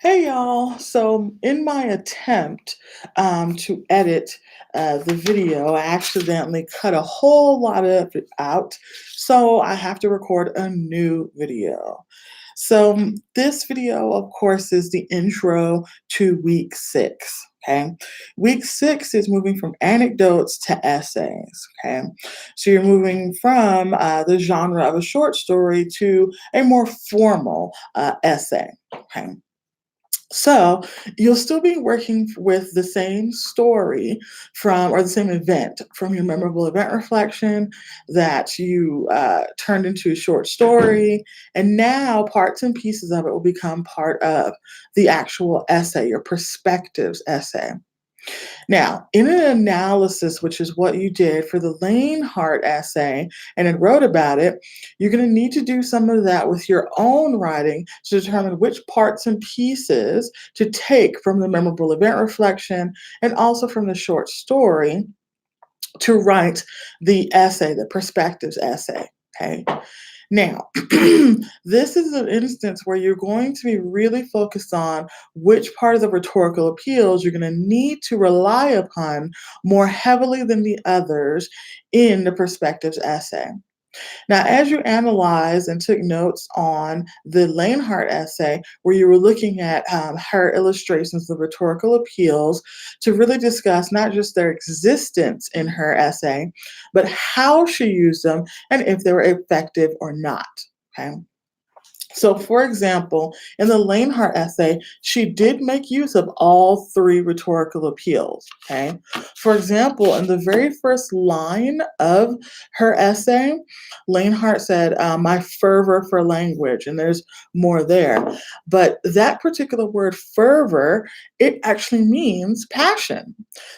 Hey y'all. So, in my attempt to edit the video, I accidentally cut a whole lot of it out. So, I have to record a new video. So, this video, of course, is the intro to week 6. Okay. Week 6 is moving from anecdotes to essays. Okay. So, you're moving from the genre of a short story to a more formal essay. Okay. So you'll still be working with the same story from, or the same event from your memorable event reflection that you turned into a short story. And now parts and pieces of it will become part of the actual essay, your perspectives essay. Now, in an analysis, which is what you did for the Lane Hart essay and then wrote about it, you're going to need to do some of that with your own writing to determine which parts and pieces to take from the memorable event reflection and also from the short story to write the essay, the perspectives essay. Okay. Now, this is an instance where you're going to be really focused on which part of the rhetorical appeals you're going to need to rely upon more heavily than the others in the perspectives essay. Now, as you analyzed and took notes on the Lanehart essay, where you were looking at her illustrations of rhetorical appeals to really discuss not just their existence in her essay, but how she used them and if they were effective or not. Okay. So, for example, in the Lanehart essay, she did make use of all three rhetorical appeals. Okay. For example, in the very first line of her essay, Lanehart said, "My fervor for language," and there's more there. But that particular word, fervor, it actually means passion.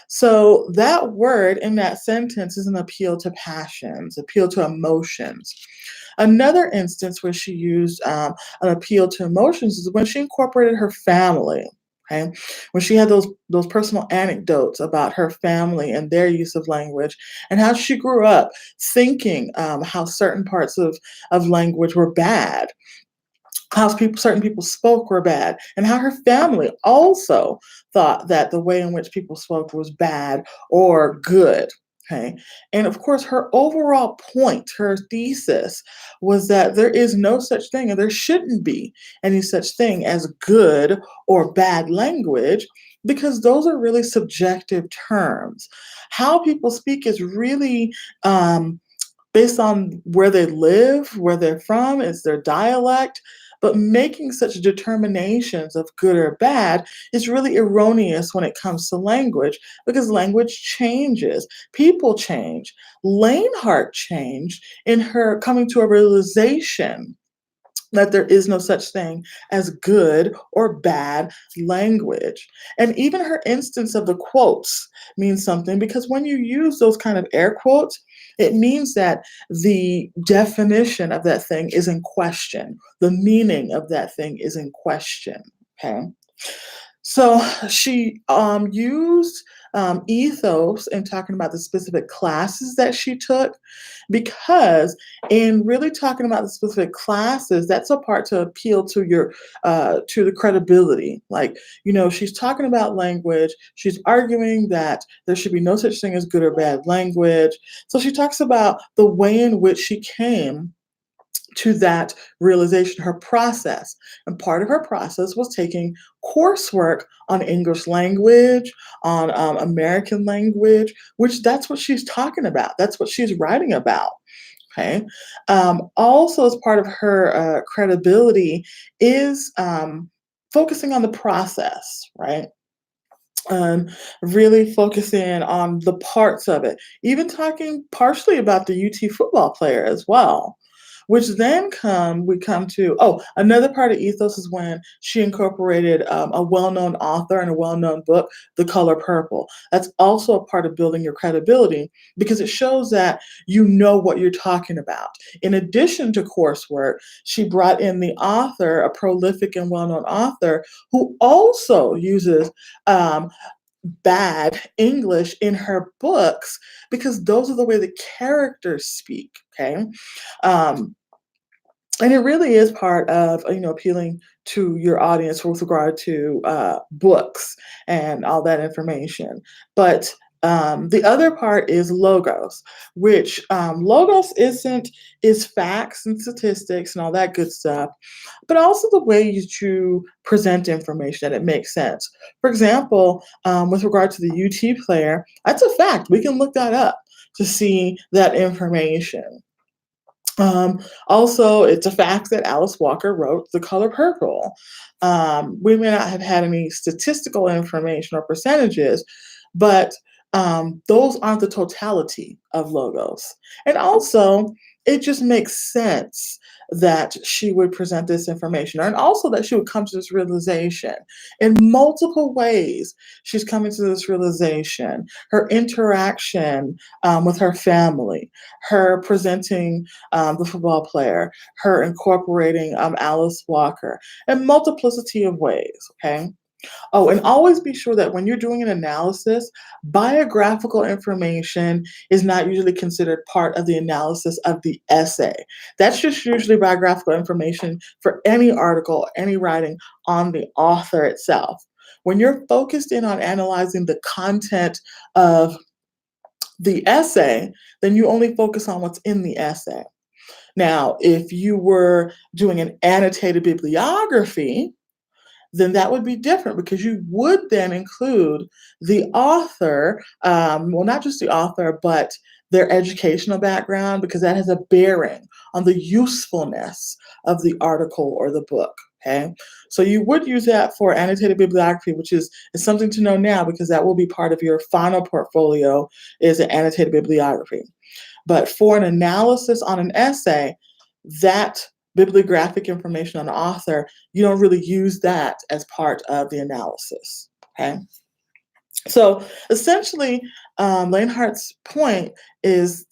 So, that word in that sentence is an appeal to passions, appeal to emotions. Another instance where she used an appeal to emotions is when she incorporated her family. Okay, when she had those personal anecdotes about her family and their use of language, and how she grew up thinking how certain parts of language were bad, how certain people spoke were bad, and how her family also thought that the way in which people spoke was bad or good. Okay. And of course, her overall point, her thesis, was that there is no such thing, and there shouldn't be any such thing as good or bad language, because those are really subjective terms. How people speak is really based on where they live, where they're from, it's their dialect. But making such determinations of good or bad is really erroneous when it comes to language because language changes, people change. Lanehart changed in her coming to a realization that there is no such thing as good or bad language. And even her instance of the quotes means something because when you use those kind of air quotes, it means that the definition of that thing is in question. The meaning of that thing is in question. Okay. So she used ethos in talking about the specific classes that she took, because in really talking about the specific classes, that's a part to appeal to your to the credibility. Like, she's talking about language. She's arguing that there should be no such thing as good or bad language. So she talks about the way in which she came to that realization, her process. And part of her process was taking coursework on English language, on American language, which that's what she's talking about. That's what she's writing about. Okay. Also, as part of her credibility, is focusing on the process, right? Really focusing on the parts of it, even talking partially about the UT football player as well. Which then we come to, another part of ethos is when she incorporated a well-known author and a well-known book, The Color Purple. That's also a part of building your credibility because it shows that you know what you're talking about. In addition to coursework, she brought in the author, a prolific and well-known author, who also uses bad English in her books because those are the way the characters speak. Okay. Um, And it really is part of, appealing to your audience with regard to books and all that information. But the other part is logos, which logos is facts and statistics and all that good stuff, but also the way you present information that it makes sense. For example, with regard to the UT player, that's a fact. We can look that up to see that information. Also, it's a fact that Alice Walker wrote The Color Purple. We may not have had any statistical information or percentages, but those aren't the totality of logos. And also, it just makes sense that she would present this information, and also that she would come to this realization in multiple ways. She's coming to this realization, her interaction with her family, her presenting the football player, her incorporating Alice Walker in multiplicity of ways. Okay. Oh, and always be sure that when you're doing an analysis, biographical information is not usually considered part of the analysis of the essay. That's just usually biographical information for any article, any writing on the author itself. When you're focused in on analyzing the content of the essay, then you only focus on what's in the essay. Now, if you were doing an annotated bibliography, then that would be different because you would then include the author, well, not just the author, but their educational background, because that has a bearing on the usefulness of the article or the book. Okay, so you would use that for annotated bibliography, which is something to know now because that will be part of your final portfolio is an annotated bibliography. But for an analysis on an essay, that bibliographic information on the author, you don't really use that as part of the analysis. Okay. So essentially, Lanehart's point is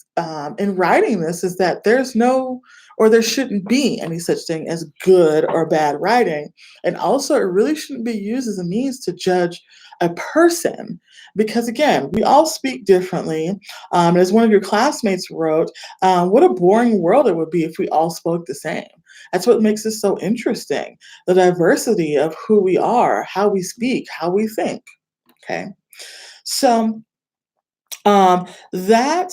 in writing this is that there's no, or there shouldn't be any such thing as good or bad writing. And also, it really shouldn't be used as a means to judge a person because, again, we all speak differently. As one of your classmates wrote, what a boring world it would be if we all spoke the same. That's what makes this so interesting, the diversity of who we are, how we speak, how we think. Okay. So that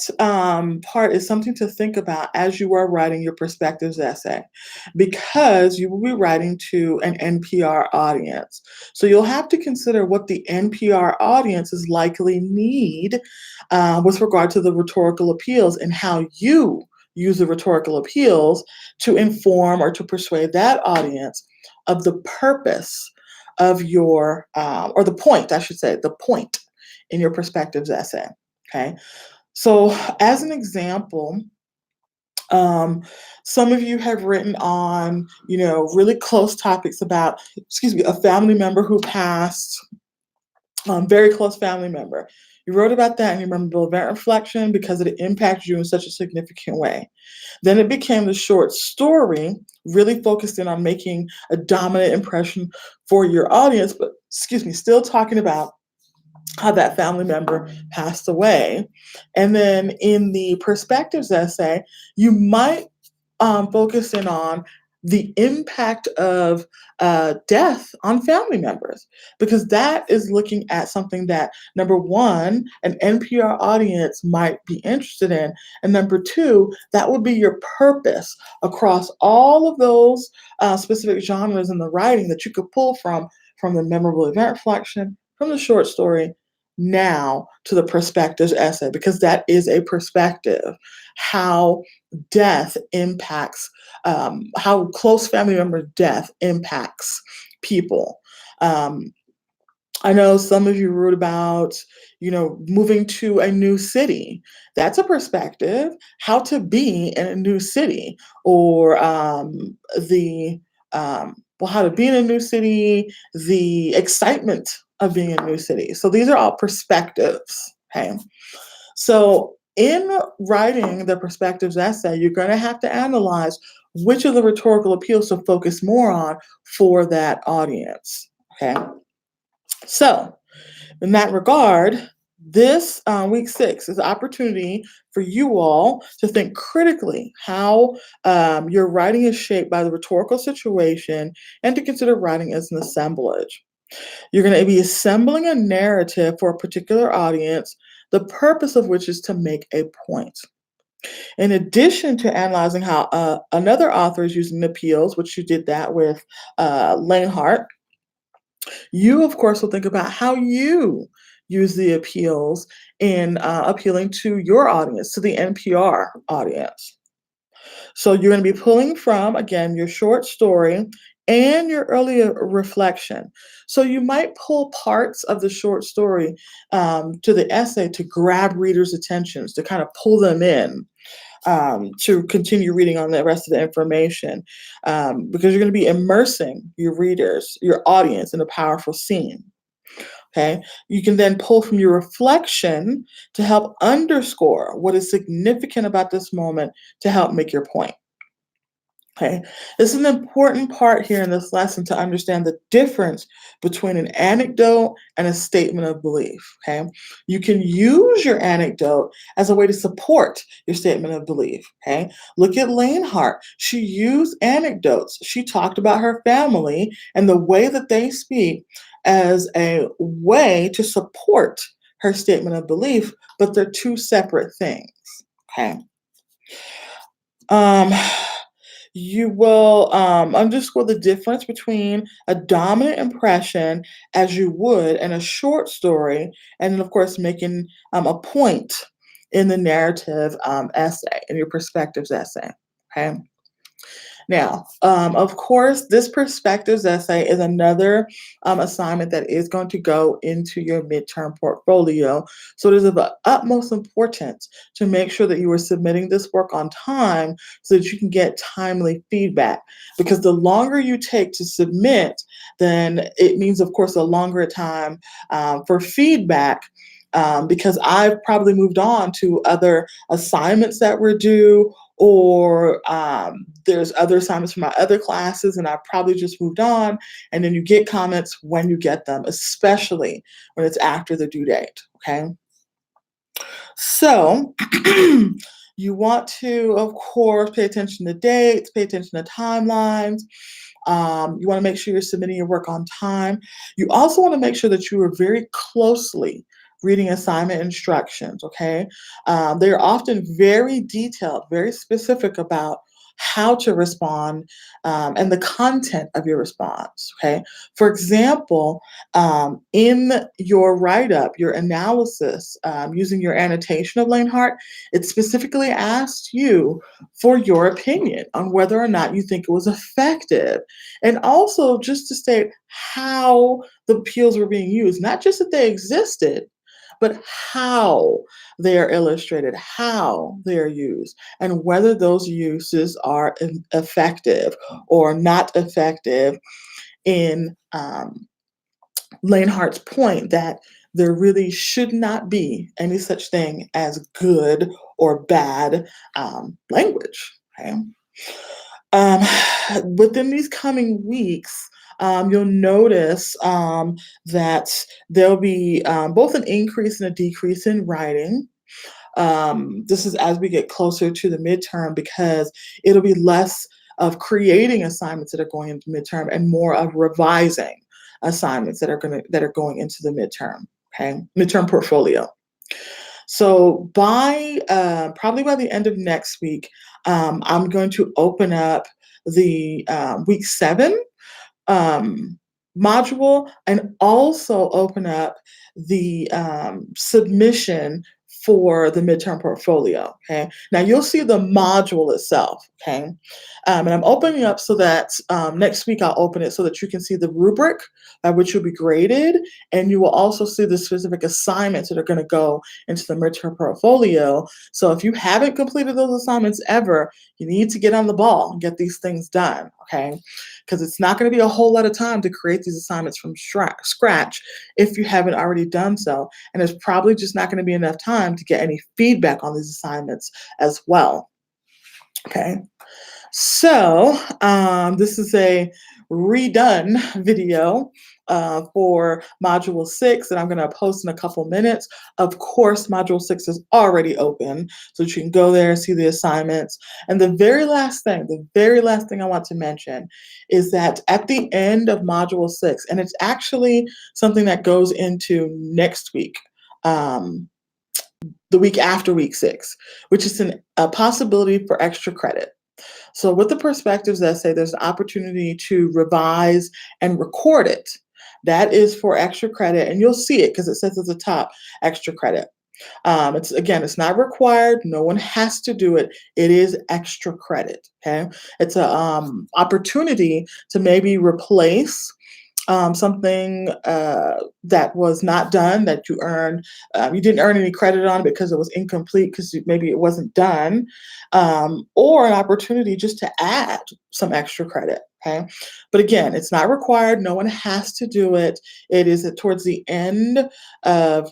part is something to think about as you are writing your perspectives essay, because you will be writing to an NPR audience. So you'll have to consider what the NPR audiences likely need with regard to the rhetorical appeals and how you use the rhetorical appeals to inform or to persuade that audience of the purpose of your, or the point, I should say, the point in your perspectives essay. Okay. So, as an example, some of you have written on, really close topics about, a family member who passed, very close family member. You wrote about that and you remember event reflection because it impacted you in such a significant way. Then it became the short story, really focused in on making a dominant impression for your audience, but still talking about how that family member passed away. And then in the perspectives essay, you might focus in on the impact of death on family members, because that is looking at something that, number one, an NPR audience might be interested in. And number two, that would be your purpose across all of those specific genres in the writing that you could pull from the memorable event reflection, from the short story, now to the perspectives essay, because that is a perspective. How death impacts, how close family member death impacts people. I know some of you wrote about, moving to a new city. That's a perspective. How to be in a new city, or how to be in a new city, the excitement of being in a new city. So these are all perspectives. Okay. So in writing the perspectives essay, you're going to have to analyze which of the rhetorical appeals to focus more on for that audience. Okay. So in that regard, This week 6 is an opportunity for you all to think critically how your writing is shaped by the rhetorical situation and to consider writing as an assemblage. You're going to be assembling a narrative for a particular audience, the purpose of which is to make a point. In addition to analyzing how another author is using the appeals, which you did that with Lanehart, you, of course, will think about how you use the appeals in appealing to your audience, to the NPR audience. So you're going to be pulling from, again, your short story and your earlier reflection. So you might pull parts of the short story to the essay to grab readers' attentions, to kind of pull them in to continue reading on the rest of the information because you're going to be immersing your readers, your audience in a powerful scene. Okay. You can then pull from your reflection to help underscore what is significant about this moment to help make your point. Okay, this is an important part here in this lesson to understand the difference between an anecdote and a statement of belief. Okay, you can use your anecdote as a way to support your statement of belief. Okay, look at Lanehart. She used anecdotes. She talked about her family and the way that they speak as a way to support her statement of belief, but they're two separate things. Okay. Um, you will underscore the difference between a dominant impression as you would in a short story, and then, of course, making a point in the narrative essay, in your perspectives essay. Okay. Now, of course, this perspectives essay is another assignment that is going to go into your midterm portfolio. So it is of the utmost importance to make sure that you are submitting this work on time so that you can get timely feedback. Because the longer you take to submit, then it means, of course, a longer time for feedback. Because I've probably moved on to other assignments that were due, or there's other assignments for my other classes and I probably just moved on. And then you get comments when you get them, especially when it's after the due date. Okay. So you want to, of course, pay attention to dates, pay attention to timelines. You want to make sure you're submitting your work on time. You also want to make sure that you are very closely reading assignment instructions, okay? They're often very detailed, very specific about how to respond and the content of your response, okay? For example, in your write-up, your analysis, using your annotation of Lanehart, it specifically asked you for your opinion on whether or not you think it was effective. And also just to state how the appeals were being used, not just that they existed, but how they are illustrated, how they are used, and whether those uses are effective or not effective in Lanehart's point that there really should not be any such thing as good or bad language. Okay? Um, Within these coming weeks, you'll notice that there'll be both an increase and a decrease in writing. This is as we get closer to the midterm because it'll be less of creating assignments that are going into midterm and more of revising assignments that are going into the midterm. Okay, midterm portfolio. So by probably by the end of next week, I'm going to open up the week 7 module and also open up the submission for the midterm portfolio. Okay. Now you'll see the module itself. Okay. And I'm opening up so that next week I'll open it so that you can see the rubric by which you'll be graded. And you will also see the specific assignments that are going to go into the midterm portfolio. So if you haven't completed those assignments ever, you need to get on the ball and get these things done. Okay. Because it's not going to be a whole lot of time to create these assignments from scratch if you haven't already done so. And there's probably just not going to be enough time to get any feedback on these assignments as well. Okay. So this is a redone video for Module 6 that I'm going to post in a couple minutes. Of course, Module 6 is already open, so you can go there, see the assignments. And the very last thing I want to mention is that at the end of Module 6, and it's actually something that goes into next week, um, the week after week 6, which is a possibility for extra credit. So with the perspectives essay, there's an opportunity to revise and record it. That is for extra credit, and you'll see it because it says at the top, extra credit. It's not required. No one has to do it. It is extra credit. Okay, it's a opportunity to maybe replace something that was not done that you earned. You didn't earn any credit on because it was incomplete because maybe it wasn't done, or an opportunity just to add some extra credit. Okay, but again, it's not required. No one has to do it. It is towards the end of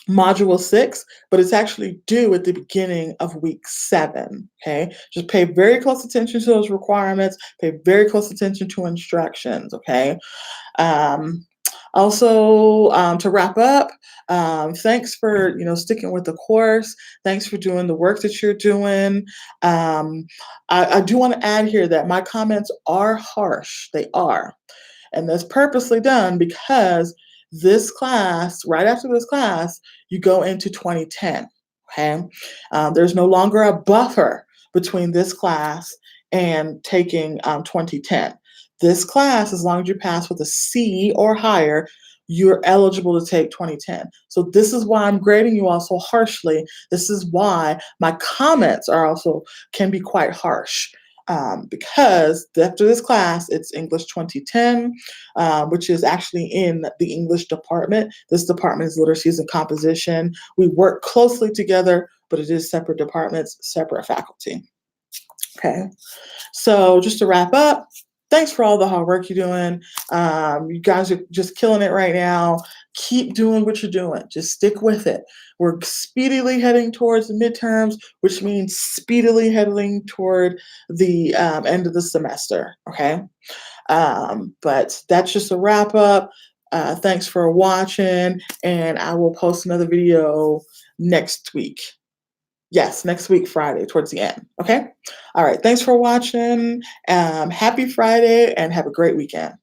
Module 6, but it's actually due at the beginning of week 7. Okay, just pay very close attention to those requirements. Pay very close attention to instructions. Okay. Um, to wrap up, thanks for sticking with the course. Thanks for doing the work that you're doing. I do want to add here that my comments are harsh. They are. And that's purposely done because this class, right after this class, you go into 2010. Okay. There's no longer a buffer between this class and taking 2010. This class, as long as you pass with a C or higher, you're eligible to take 2010. So this is why I'm grading you all so harshly. This is why my comments can be quite harsh. Because after this class, it's English 2010, which is actually in the English department. This department is literacies and composition. We work closely together, but it is separate departments, separate faculty. Okay, so just to wrap up, thanks for all the hard work you're doing. You guys are just killing it right now. Keep doing what you're doing. Just stick with it. We're speedily heading towards the midterms, which means speedily heading toward the end of the semester. Okay. But that's just a wrap up. Thanks for watching, and I will post another video next week. Yes, next week, Friday, towards the end. Okay. All right. Thanks for watching. Happy Friday and have a great weekend.